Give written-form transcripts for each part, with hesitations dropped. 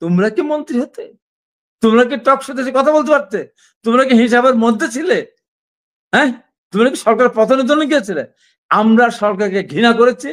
তোমরা কি মন্ত্রী হতে? তোমরা কি টক শোতে এসে কথা বলতে পারতে? তোমরা কি হিসাবের মধ্যে ছিলে? হ্যাঁ, তোমরা কি সরকার পতনের জন্য গিয়েছিলে? আমরা সরকারকে ঘৃণা করেছি।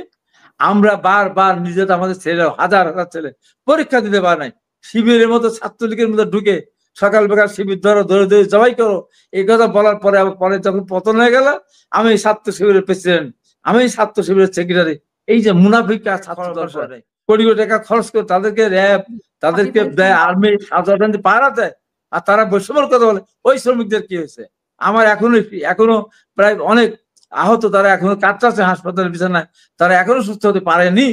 আমরা বারবার নিজেদের আমাদের ছেলেরা হাজার হাজার ছেলে পরীক্ষা দিতে পারে নাই। শিবিরের মতো ছাত্রলীগের মধ্যে ঢুকে সকাল বেকার শিবির ধরো, ধরে ধরে জবাই করো, এই কথা বলার পরে পরে যখন পতন হয়ে গেল, আমি ছাত্র শিবিরের প্রেসিডেন্ট, আমি ছাত্র শিবিরের সেক্রেটারি, এই যে মুনাফিক ছাত্র দল করে কোটি কোটি টাকা খরচ করে তাদেরকে র্যাব, তাদেরকে দেয় আর্মি, সাধারণ পাহারা দেয়, আর তারা বৈষম্যের কথা বলে। ওই শ্রমিকদের কি হয়েছে? আমার এখনো প্রায় অনেক আহত, তারা এখনো কাটছে হাসপাতালের বিছানায়, তারা এখনো সুস্থ হতে পারেনি,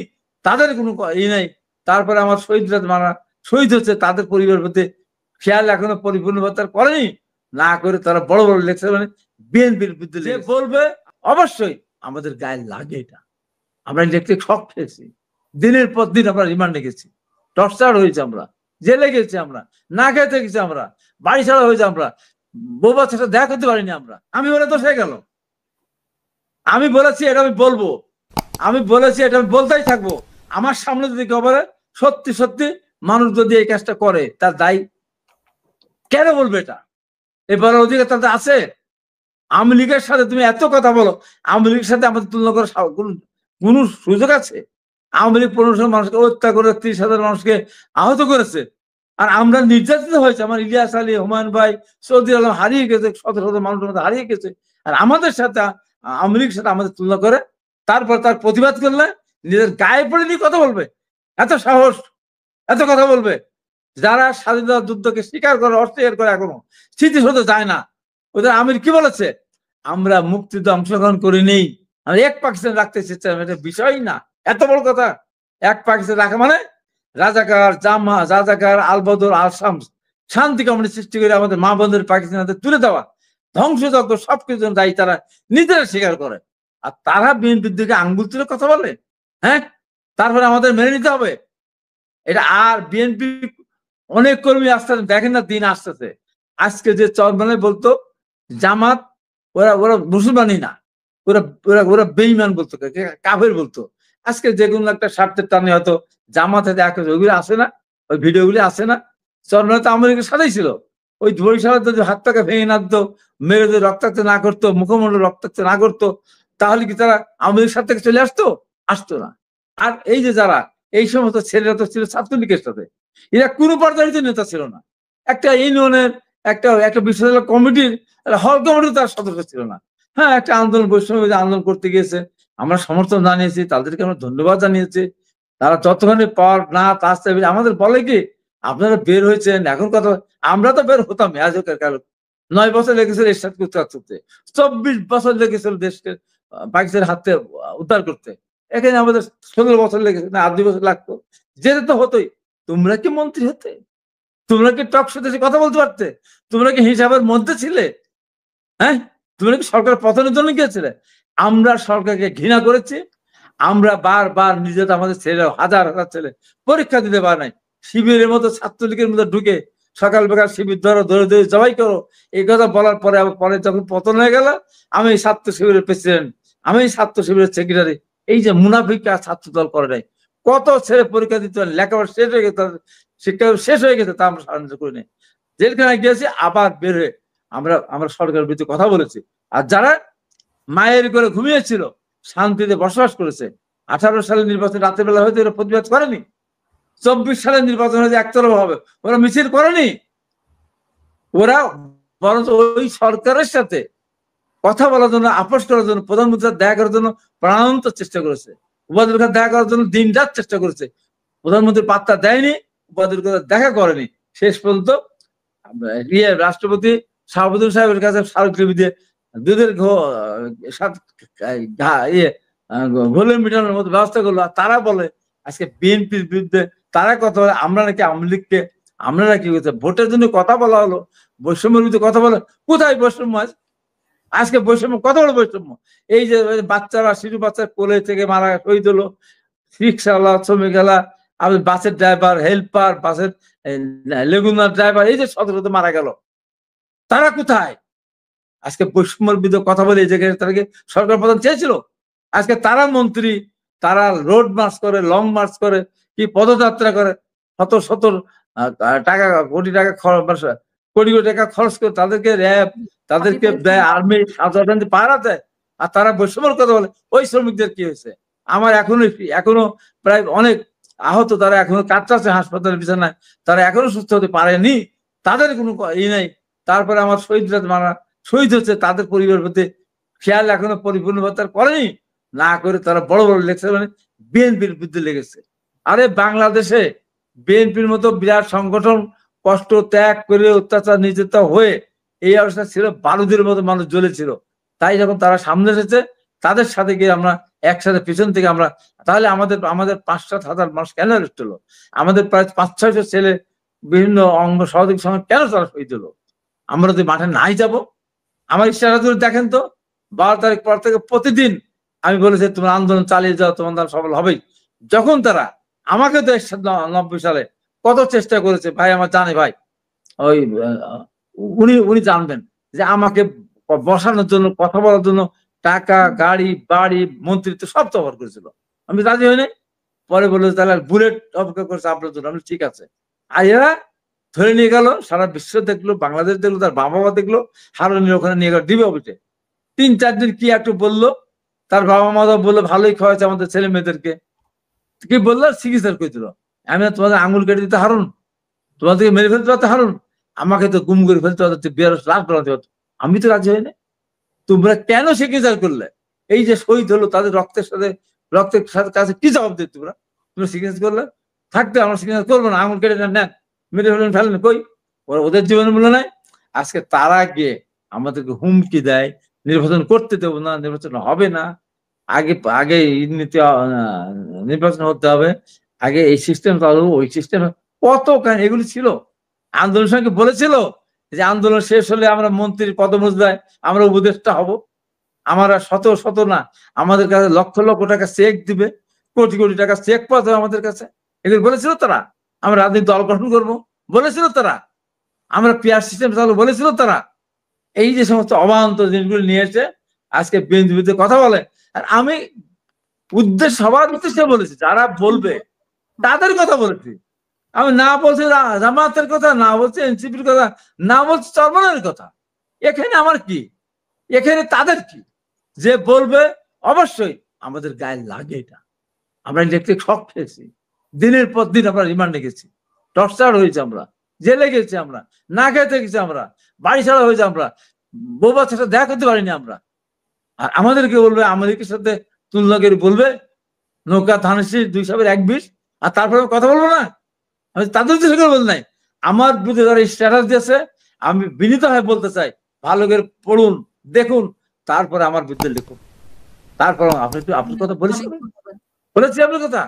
তাদের কোনো ই নাই। তারপরে আমার শহীদরা মারা শহীদ হচ্ছে, তাদের পরিবার প্রতি খেয়াল এখনো পরিপূর্ণভাবে করেনি। না করে তারা বড় বড় লেকচার মানে বিএনপির বিরুদ্ধে বলবে, অবশ্যই আমাদের গায়ে লাগে এটা। আমরা ইলেকট্রিক শক খেয়েছি, দিনের পর দিন আমরা রিমান্ডে গেছি, টর্চার হয়েছে, আমরা জেলে গেছি, আমরা না খেতে গেছি, আমরা বাড়ি ছাড়া হয়েছে, আমরা বউ বাচ্চাটা দেখা করতে পারিনি। আমি বলে তো হয়ে গেল, আমি বলেছি এটা আমি বলবো, আমি বলেছি এটা আমি বলতেই থাকবো। আমার সামনে যদি কেউ বলে সত্যি সত্যি মানুষ যদি এই কাজটা করে, তার দায়ী কেন বলবে? এটা এবার অধিকার তাদের আছে? আওয়ামী লীগের সাথে তুমি এত কথা বলো, আওয়ামী লীগের সাথে আমাদের তুলনা করার কোন সুযোগ আছে? আওয়ামী লীগ 1500 মানুষকে হত্যা করে 30,000 মানুষকে আহত করেছে, আর আমরা নির্যাতিত হয়েছে। আমার ইলিয়াস আলী, হুমায়ুন ভাই, সৌদি আলম হারিয়ে গেছে, শত শত মানুষের মধ্যে হারিয়ে গেছে, আর আমাদের সাথে আওয়ামী লীগের সাথে আমাদের তুলনা করে তারপর তার প্রতিবাদ করলে নিজের গায়ে পড়ে নিয়ে কথা বলবে? এত সাহস, এত কথা বলবে? যারা স্বাধীনতা যুদ্ধকে স্বীকার করে, অস্বীকার করে, এখনো স্মৃতিশোধ যায় না। ওদের আমির কি বলেছে? আমরা মুক্তিতে অংশগ্রহণ করিনি, আমরা এক পাকিস্তান রাখতে চেয়েছিলাম, এটা বিষয় না। এত বড় কথা! এক পাকিস্তান রাখা মানে রাজাকার, জামা, রাজাকার, আল বদর, আল শামস, শান্তি কামড়ে সৃষ্টি করে আমাদের মা বোনদের পাকিস্তানের তুলে দেওয়া, ধ্বংসযজ্ঞ সবকিছু দায়ী তারা নিজেরা স্বীকার করে, আর তারা বিএনপির দিকে আঙ্গুল তুলে কথা বলে। হ্যাঁ, তারপরে আমাদের মেনে নিতে হবে এটা। আর বিএনপি অনেক কর্মী আসতেছে, দেখেন না দিন আসতেছে। আজকে যে চরমানে বলতো জামাত, ওরা ওরা মুসলমানই না, ওরা ওরা ওরা বেঈমান বলতো, কাফের বলতো। আজকে যে কোনো একটা স্বার্থের টানে হয়তো জামাত ওইগুলো আসে না, ওই ভিডিওগুলি আসে না। চরমানে তো আমেরিকার সাথেই ছিল। ওই বরিশালে যদি হাত টাকা ভেঙে না দিত, মেরে যদি রক্তাক্ত না করতো, মুখমণ্ডল রক্তাক্ত না করতো, তাহলে কি তারা আমেরিকার সাথে চলে আসতো? আসতো না। আর এই যে যারা এই সমস্ত ছেলেরা তো ছিল ছাত্রলীগের সাথে, এরা কোনো পর্যায়ে নেতা ছিল না। একটা ইউনিয়নের একটা একটা বিশ্ববিদ্যালয় কমিটির হল কমিটির তার সদস্য ছিল না। হ্যাঁ, একটা আন্দোলন, বৈষম্য আন্দোলন করতে গিয়েছে, আমরা সমর্থন জানিয়েছি, তাদেরকে আমরা ধন্যবাদ জানিয়েছি। তারা যতখানি পাওয়ার না তার আমাদের বলে কি, আপনারা বের হয়েছেন এখন কথা, আমরা তো বের হতাম আজকের কারণ 9 বছর লেগেছিল এরশাদ করতে, 24 বছর লেগেছিল দেশকে পাকিস্তানের হাতে উদ্ধার করতে। এখানে আমাদের 16 বছর লেগেছে, না 8 বছর লাগতো, যেতে তো হতোই। তোমরা কি মন্ত্রী হতে? তোমরা কি টক শোতে এসে কথা বলতে পারতে? তোমরা কি হিসাবের মধ্যে ছিলে? হ্যাঁ, তোমরা কি সরকার পতনের জন্য গিয়েছিলে? আমরা সরকারকে ঘৃণা করেছি। আমরা বারবার নিজেদের আমাদের ছেলেরা হাজার হাজার ছেলে পরীক্ষা দিতে পারে নাই। শিবিরের মতো ছাত্রলীগের মধ্যে ঢুকে সকাল বেকার শিবির ধরো, ধরে ধরে জবাই করো, এই কথা বলার পরে পরে যখন পতন হয়ে গেল, আমি ছাত্র শিবিরের প্রেসিডেন্ট, আমি ছাত্র শিবিরের সেক্রেটারি, এই যে মুনাফিক ছাত্র দল করে নাই। কত ছেলে পরীক্ষা দিতে পারে, লেখাপড়া শেষ হয়ে গেছে, শিক্ষা শেষ হয়ে গেছে, তা আমরা সাহায্য করি নাই। জেলখানায় গিয়েছি, আবার বের হয়ে আমরা আমরা সরকারের বিরুদ্ধে কথা বলেছি। আর যারা মায়ের করে ঘুমিয়েছিল, শান্তিতে বসবাস করেছে, 18 সালের নির্বাচন রাতের বেলা হয়তো এরা প্রতিবাদ করেনি, 24 সালের নির্বাচন হয়েছে একতরফা হবে, ওরা মিছিল করেনি। ওরা বরঞ্চ ওই সরকারের সাথে কথা বলার জন্য, আপোষ করার জন্য, প্রধানমন্ত্রী দেখা করার জন্য প্রাণান্ত চেষ্টা করেছে, উপাধির কথা দেখা করার জন্য দিন রাত চেষ্টা করেছে। প্রধানমন্ত্রী পাত্তা দেয়নি, উপাধির কথা দেখা করেনি। শেষ পর্যন্ত রাষ্ট্রপতি শাহাবুদ্দিন সাহেবের কাছে স্মারকলিপি দিয়ে দুধের ঘোলের মিটানোর মতো ব্যবস্থা করলো। আর তারা বলে আজকে বিএনপির বিরুদ্ধে তারা কথা বলে, আমরা নাকি আওয়ামী লীগকে, আমরা নাকি ভোটের জন্য কথা বলা হলো, বৈষম্যের বিরুদ্ধে কথা বলে। কোথায় বৈষম্য আছে? আজকে বৈষম্য, কত বড় বৈষম্য! এই যে বাচ্চারা, শিশু বাচ্চা কোলে থেকে মারা শহীদ হলো, রিক্সাওয়ালা, শ্রমিকওয়ালা, আমি বাসের ড্রাইভার, হেল্পার, বাসের লেগুনার ড্রাইভার, এই যে শত শত মারা গেল, তারা কোথায়? আজকে বৈষম্যের বিরুদ্ধে কথা বলে এই জায়গায় তাদেরকে সরকার প্রধান চেয়েছিল। আজকে তারা মন্ত্রী, তারা রোড মার্চ করে, লং মার্চ করে, কি পদযাত্রা করে, শত শত টাকা কোটি টাকা কোটি কোটি টাকা খরচ করে তাদেরকে র্যাব, তাদেরকে দেয় আর্মি, সাধারণ পাহারা দেয়, আর তারা বৈষম্যের কথা বলে। ওই শ্রমিকদের কি হয়েছে? আমার এখনো প্রায় অনেক আহত, তারা এখনো কাটছে হাসপাতালের বিছানায়, তারা এখনো সুস্থ হতে পারেনি, তাদের কোনো ই নাই। তারপরে আমার শহীদরা মারা শহীদ হচ্ছে, তাদের পরিবারের প্রতি খেয়াল এখনো পরিপূর্ণভাবে করেনি, না করে তারা বড় বড় লেগেছে, মানে বিএনপির বিরুদ্ধে লেগেছে। আরে বাংলাদেশে বিএনপির মতো বিরাট সংগঠন কষ্ট ত্যাগ করে অত্যাচার নির্যাতন হয়ে এই অবস্থা ছিল, বারুদের মতো মানুষ জ্বলেছিল। তাই যখন তারা সামনে এসেছে, তাদের সাথে গিয়ে আমরা একসাথে পিছন থেকে আমরা, তাহলে আমাদের 5-7 হাজার মানুষ কেন অ্যারেস্ট হলো? আমাদের প্রায় 500-600 ছেলে বিভিন্ন অঙ্গ সহযোগী সঙ্গে কেন তারা শহীদ হলো? আমরা যদি মাঠে নাই যাব? আমার ইশারা করে দেখেন তো, 12 তারিখ পর থেকে প্রতিদিন আমি বলেছি তোমরা আন্দোলন চালিয়ে যাও, তোমার সফল হবেই। যখন তারা আমাকে তো 90 সালে কত চেষ্টা করেছে ভাই, আমার জানে ভাই, ওই উনি জানবেন যে আমাকে বসানোর জন্য, কথা বলার জন্য টাকা, গাড়ি, বাড়ি, মন্ত্রিত্ব সব তো অফার করেছিল। আমি রাজি হই নাই। পরে বললো তাহলে বুলেট অপেক্ষা করছে আপনার জন্য। আমি ঠিক আছে। আর এরা ধরে নিয়ে গেল, সারা বিশ্ব দেখলো, বাংলাদেশ দেখলো, তার বাবা দেখলো, হারুনের ওখানে নিয়ে গেল ডিবি অফিসে। 3-4 দিন কি একটু বললো, তার বাবা মা বললো ভালোই খাওয়াচ্ছে আমাদের ছেলে মেয়েদেরকে, কি বললো, চিকিৎসা করে দিল। আমি তোমাদের আঙুল কেটে দিতে হারুন, তোমাদেরকে মেরে ফেলতে পারতো হারুন, আমাকে তো গুম করে ফেলতে হতো, 12 লাখ বানাতে হতো। আমি তো রাজি হই না। তোমরা কেন সিগনেচার করলে? এই যে শহীদ হলো তাদের রক্তের সাথে কাছে কি জবাব দিতে? তোমরা সিগনেচার করলে থাকতে, আমরা সিগনেচার করবো না, আঙুল কেটে নেন, মেরে ফেলেন, কই ওদের জীবনের মূল্য নাই? আজকে তারা গিয়ে আমাদেরকে হুমকি দেয়, নির্বাচন করতে দেবো না, নির্বাচন হবে না, আগে নির্বাচন হতে হবে, আগে এই সিস্টেম চালু, ওই সিস্টেম, কত এগুলি ছিল। আন্দোলন সঙ্গে বলেছিল যে আন্দোলন শেষ হলে আমরা মন্ত্রীর পদমর্যাদায় আমরা উপদেষ্টা হব, আমরা শত না, আমাদের কাছে লক্ষ লক্ষ টাকা চেক দিবে, কোটি কোটি টাকা চেক পাওয়া যাবে আমাদের কাছে, এগুলো বলেছিল তারা। আমরা রাজনৈতিক দল গঠন করবো বলেছিল তারা, আমরা পিয়ার সিস্টেম চালু বলেছিল তারা। এই যে সমস্ত অবান্তর জিনিসগুলো নিয়ে এসে আজকে বিরুদ্ধে কথা বলে। আর আমি সবার উদ্দেশ্যে বলেছি, যারা বলবে তাদের কথা বলেছি। আমি না বলছি জামাতের কথা, না বলছি এনসিপির কথা, না বলছি চরমনের কথা। এখানে আমার কি, এখানে তাদের কি? যে বলবে অবশ্যই আমাদের গায়ে লাগে এটা। আমরা ইলেকট্রিক শক খেয়েছি, দিনের পর দিন আমরা রিমান্ডে গেছি, টর্চার হয়েছে, আমরা জেলে গেছি, আমরা না খেতে গেছি, আমরা বাড়ি ছাড়া হয়েছে, আমরা বউ বাচ্চার সাথে দেখা করতে পারিনি আমরা। আর আমাদেরকে বলবে, আমাদেরকে সাথে তুলনা করে বলবে নৌকা ধানেশি 2 সালের 1-20, আর তারপরে কথা বলবো না? আমি তাদের উদ্দেশ্য করে বল নাই, আমার বিরুদ্ধে যারা স্ট্যাটাস দিয়েছে, আমি বিনীত হয়ে বলতে চাই, ভালো করে পড়ুন, দেখুন, তারপরে আমার বিরুদ্ধে লিখুন। তারপর আপনি কথা বলেছি আপনার কথা।